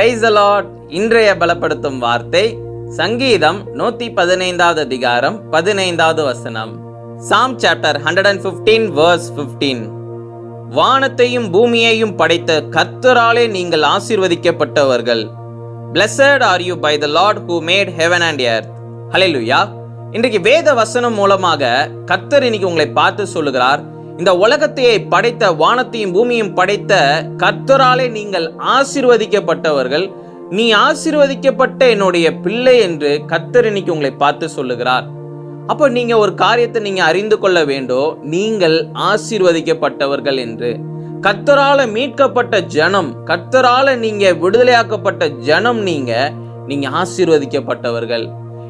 Praise the Lord. இன்றைய பலப்படுத்தும் வார்த்தை சங்கீதம் 115வது அதிகாரம் 15வது வசனம். சாம் சாப்டர் 115 verse 15. வானத்தையும் பூமியையும் படைத்த கர்த்தராலே நீங்கள் ஆசீர்வதிக்கப்பட்டவர்கள். Blessed are you by the Lord who made heaven and earth. ஹல்லேலூயா. இன்றைக்கு வேத வசனம் மூலமாக கர்த்தர் இன்னைக்கு உங்களை பார்த்து சொல்லுகிறார், இந்த உலகத்தையே படைத்த வானத்தையும் பூமியும் படைத்த கர்த்தராலே நீங்கள் ஆசீர்வதிக்கப்பட்டவர்கள். நீ ஆசீர்வதிக்கப்பட்ட என்னுடைய பிள்ளை என்று கர்த்தர் இன்னைக்கு உங்களை பார்த்து சொல்லுகிறார். அப்போ நீங்க ஒரு காரியத்தை நீங்க அறிந்து கொள்ள வேண்டும், நீங்கள் ஆசீர்வதிக்கப்பட்டவர்கள் என்று. கர்த்தரால மீட்கப்பட்ட ஜனம், கர்த்தரால நீங்க விடுதலையாக்கப்பட்ட ஜனம், நீங்க ஆசீர்வதிக்கப்பட்டவர்கள்.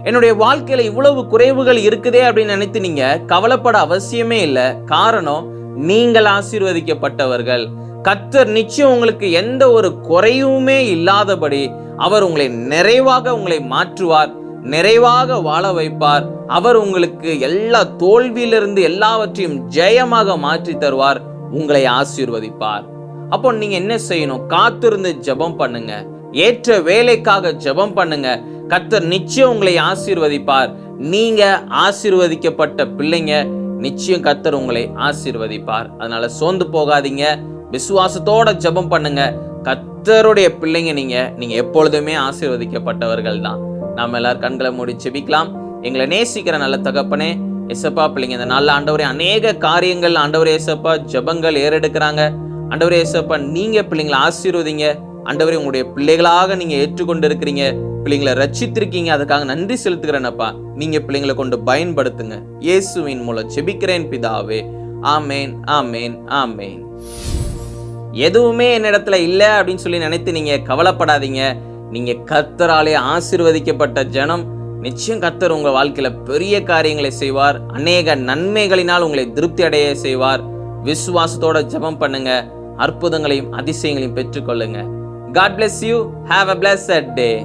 என்னுடைய வாழ்க்கையில இவ்வளவு குறைவுகள் இருக்குதே அப்படின்னு நினைத்து நீங்க கவலைப்பட அவசியமே இல்லை. காரணம், நீங்கள் ஆசீர்வதிக்கப்பட்டவர்கள். கர்த்தர் நிச்சயம் உங்களுக்கு எந்த ஒரு குறையுமே இல்லாதபடி அவர் உங்களை நிறைவாக உங்களை மாற்றுவார், நிறைவாக வாழ வைப்பார். அவர் உங்களுக்கு எல்லா தோல்வியிலிருந்து எல்லாவற்றையும் ஜெயமாக மாற்றி தருவார், உங்களை ஆசீர்வதிப்பார். அப்போ நீங்க என்ன செய்யணும்? காத்திருந்து ஜெபம் பண்ணுங்க, ஏற்ற வேலைக்காக ஜெபம் பண்ணுங்க. கர்த்தர் நிச்சயம் உங்களை ஆசீர்வதிப்பார். நீங்க ஆசீர்வதிக்கப்பட்ட பிள்ளைங்க, நிச்சயம் கர்த்தர் உங்களை ஆசீர்வதிப்பார். அதனால சோர்ந்து போகாதீங்க, விசுவாசத்தோட ஜெபம் பண்ணுங்க. கர்த்தருடைய பிள்ளைங்க நீங்க எப்பொழுதுமே ஆசீர்வதிக்கப்பட்டவர்கள் தான். நாம எல்லாரும் கண்களை மூடி ஜெபிக்கலாம். எங்களை நேசிக்கிற நல்ல தகப்பனே, ஏசப்பா, பிள்ளைங்க இந்த நாள்ல ஆண்டவரே அநேக காரியங்கள் ஆண்டவரே ஏசப்பா ஜெபங்கள் ஏறெடுக்கிறாங்க. ஆண்டவரே ஏசப்பா, நீங்க பிள்ளைங்களை ஆசீர்வதிங்க. ஆண்டவரே, உங்களுடைய பிள்ளைகளாக நீங்க ஏற்றுக்கொண்டு இருக்கிறீங்க, பிள்ளைங்களை ரட்சித்திருக்கீங்க, அதுக்காக நன்றி செலுத்துகிறேனப்பா. நீங்க பிள்ளைங்களை கொண்டு பயன்படுத்துங்க. இயேசுவின் மூலம் ஜெபிக்கிறேன் பிதாவே. ஆமேன், ஆமேன், ஆமேன். எதுவுமே என்னிடத்துல இல்லை அப்படின்னு சொல்லி நினைத்து நீங்க கவலைப்படாதீங்க. நீங்க கர்த்தராலே ஆசீர்வதிக்கப்பட்ட ஜனம். நிச்சயம் கர்த்தர் உங்க வாழ்க்கையில பெரிய காரியங்களை செய்வார். அநேக நன்மைகளினால் உங்களை திருப்தி அடைய செய்வார். விசுவாசத்தோட ஜெபம் பண்ணுங்க, அற்புதங்களையும் அதிசயங்களையும் பெற்றுக்கொள்ளுங்க. God bless you. Have a blessed day.